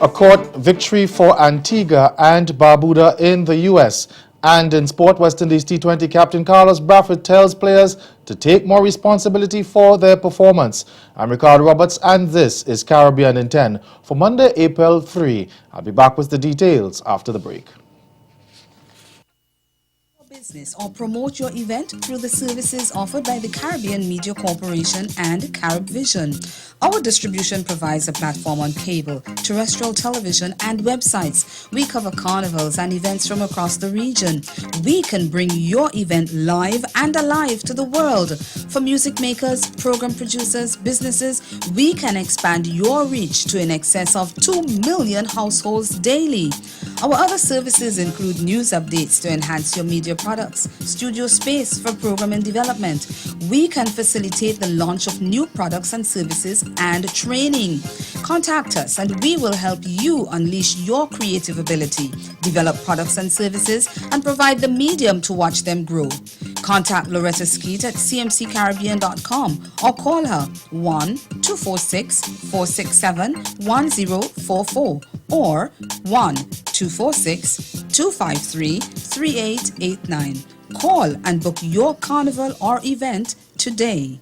A court victory for Antigua and Barbuda in the U.S. And in sport, West Indies T20 captain Carlos Bradford tells players to take more responsibility for their performance. I'm Ricardo Roberts, and this is Caribbean in 10 for Monday, April 3. I'll be back with the details after the break. Business or promote your event through the services offered by the Caribbean Media Corporation and CaribVision. Our distribution provides a platform on cable, terrestrial television, and websites. We cover carnivals and events from across the region. We can bring your event live and alive to the world. For music makers, program producers, businesses, we can expand your reach to in excess of 2 million households daily. Our other services include news updates to enhance your media products, studio space for program and development. We can facilitate the launch of new products and services and training. Contact us and we will help you unleash your creative ability, develop products and services, and provide the medium to watch them grow. Contact Loretta Skeet at cmccaribbean.com or call her 1-246-467-1044 or 1-246-253-3889. Call and book your carnival or event today.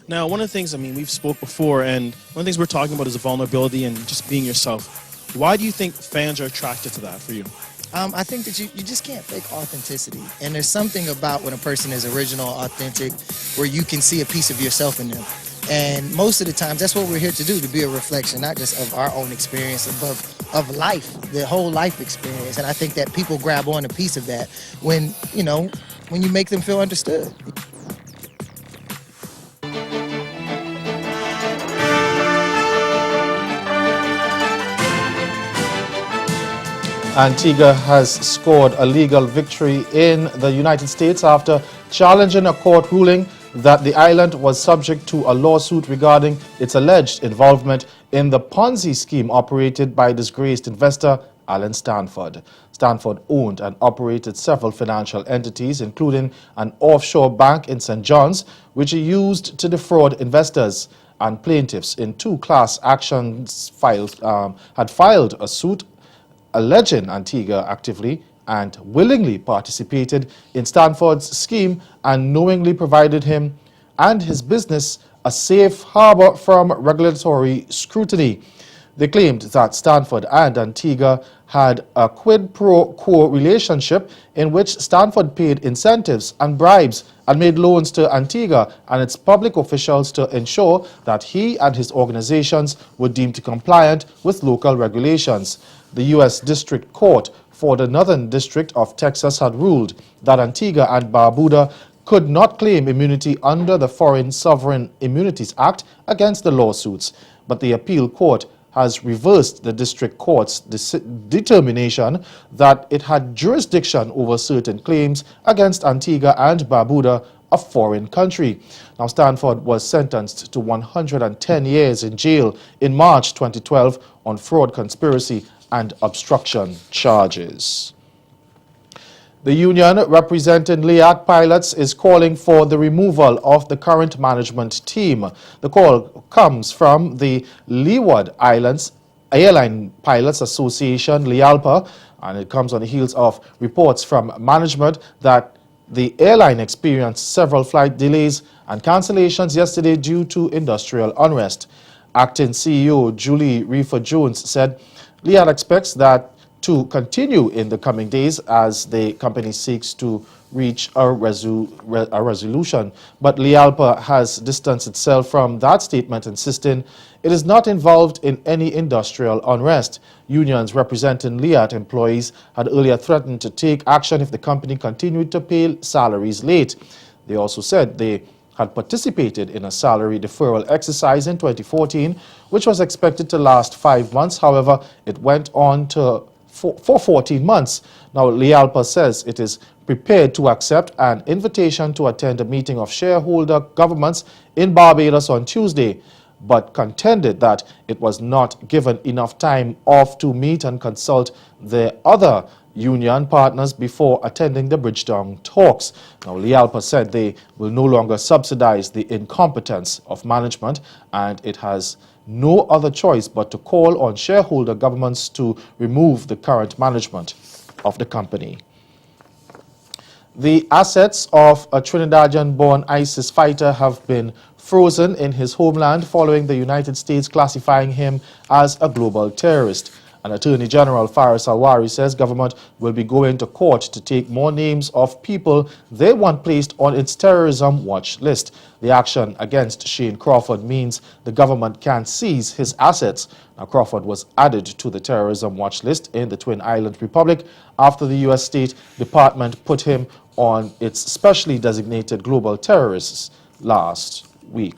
Now, one of the things, we've spoke before, and one of the things we're talking about is vulnerability and just being yourself. Why do you think fans are attracted to that for you? I think that you just can't fake authenticity. And there's something about when a person is original, authentic, where you can see a piece of yourself in them. And most of the times, that's what we're here to do, to be a reflection, not just of our own experience, but of life, the whole life experience. And I think that people grab on a piece of that when you make them feel understood. Antigua has scored a legal victory in the United States after challenging a court ruling that the island was subject to a lawsuit regarding its alleged involvement in the Ponzi scheme operated by disgraced investor Alan Stanford. Stanford owned and operated several financial entities, including an offshore bank in St. John's, which he used to defraud investors. And plaintiffs in two class actions had filed a suit alleging Antigua actively and willingly participated in Stanford's scheme and knowingly provided him and his business a safe harbor from regulatory scrutiny. They claimed that Stanford and Antigua had a quid pro quo relationship in which Stanford paid incentives and bribes and made loans to Antigua and its public officials to ensure that he and his organizations were deemed compliant with local regulations. The U.S. District Court for the Northern District of Texas had ruled that Antigua and Barbuda could not claim immunity under the Foreign Sovereign Immunities Act against the lawsuits, but the appeal court has reversed the district court's determination that it had jurisdiction over certain claims against Antigua and Barbuda, a foreign country. Now, Stanford was sentenced to 110 years in jail in March 2012 on fraud, conspiracy, and obstruction charges. The union representing LIAT pilots is calling for the removal of the current management team. The call comes from the Leeward Islands Airline Pilots Association, LIALPA, and it comes on the heels of reports from management that the airline experienced several flight delays and cancellations yesterday due to industrial unrest. Acting CEO Julie Reefer-Jones said LIAT expects that to continue in the coming days as the company seeks to reach a resolution. But LIALPA has distanced itself from that statement, insisting it is not involved in any industrial unrest. Unions representing LIAT employees had earlier threatened to take action if the company continued to pay salaries late. They also said they had participated in a salary deferral exercise in 2014, which was expected to last 5 months. However, it went on for 14 months. Now, LIALPA says it is prepared to accept an invitation to attend a meeting of shareholder governments in Barbados on Tuesday, but contended that it was not given enough time off to meet and consult the other union partners before attending the Bridgetown talks. Now, Lialpa said they will no longer subsidize the incompetence of management, and it has no other choice but to call on shareholder governments to remove the current management of the company. The assets of a Trinidadian-born ISIS fighter have been frozen in his homeland following the United States classifying him as a global terrorist. And Attorney General Faris Alwari says government will be going to court to take more names of people they want placed on its terrorism watch list. The action against Shane Crawford means the government can seize his assets. Now, Crawford was added to the terrorism watch list in the Twin Islands Republic after the U.S. State Department put him on its specially designated global terrorists last week.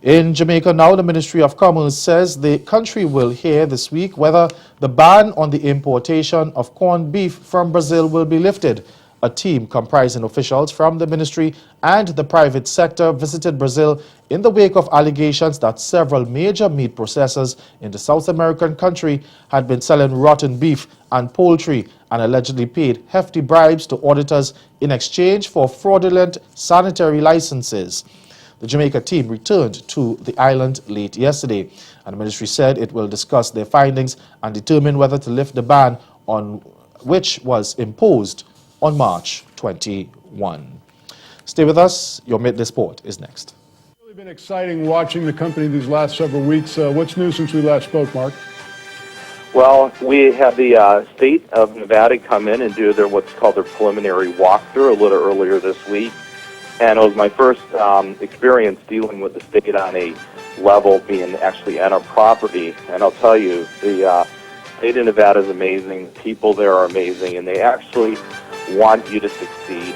In Jamaica now, the Ministry of Commerce says the country will hear this week whether the ban on the importation of corned beef from Brazil will be lifted. A team comprising officials from the ministry and the private sector visited Brazil in the wake of allegations that several major meat processors in the South American country had been selling rotten beef and poultry and allegedly paid hefty bribes to auditors in exchange for fraudulent sanitary licenses. The Jamaica team returned to the island late yesterday, and the ministry said it will discuss their findings and determine whether to lift the ban on which was imposed on March 21. Stay with us. Your Midday Sport is next. It's really been exciting watching the company these last several weeks. What's new since we last spoke, Mark? Well, we had the state of Nevada come in and do what's called their preliminary walkthrough a little earlier this week. And it was my first experience dealing with the state on a level being actually on our property. And I'll tell you, the state of Nevada is amazing. People there are amazing, and they actually want you to succeed.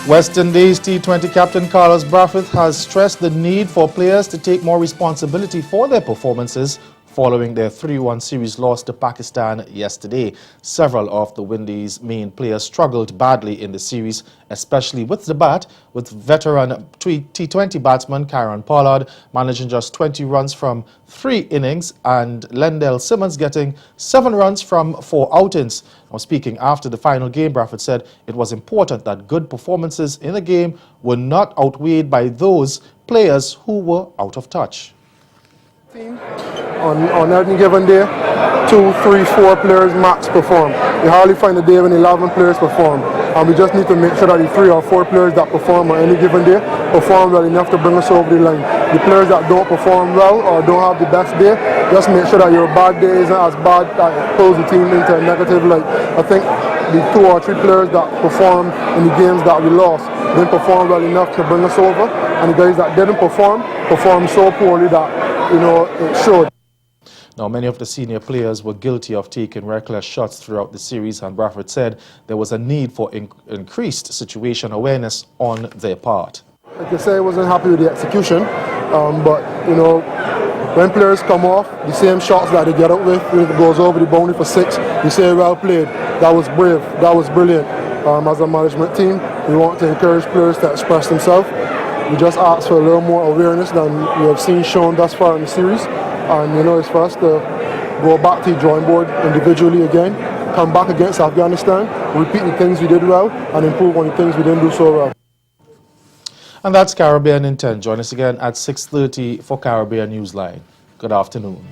West Indies T20 captain Carlos Brathwaite has stressed the need for players to take more responsibility for their performances following their 3-1 series loss to Pakistan yesterday. Several of the Windies' main players struggled badly in the series, especially with the bat, with veteran T20 batsman Kieron Pollard managing just 20 runs from 3 innings and Lendell Simmons getting 7 runs from 4 outings. Now, speaking after the final game, Brathwaite said it was important that good performances in the game were not outweighed by those players who were out of touch. On any given day, 2, 3, 4 players max perform. You hardly find a day when 11 players perform. And we just need to make sure that the 3 or 4 players that perform on any given day perform well enough to bring us over the line. The players that don't perform well or don't have the best day, just make sure that your bad day isn't as bad that it pulls the team into a negative light. I think the 2 or 3 players that performed in the games that we lost didn't perform well enough to bring us over. And the guys that didn't perform so poorly that, it showed. Now, many of the senior players were guilty of taking reckless shots throughout the series, and Brathwaite said there was a need for increased situation awareness on their part. Like I say, I wasn't happy with the execution, but, when players come off, the same shots that they get up with, if it goes over the boundary for 6, you say, well played, that was brave, that was brilliant. As a management team, we want to encourage players to express themselves. We just ask for a little more awareness than we have seen shown thus far in the series. And it's for us to go back to the drawing board individually again, come back against Afghanistan, repeat the things we did well, and improve on the things we didn't do so well. And that's Caribbean in 10. Join us again at 6:30 for Caribbean Newsline. Good afternoon.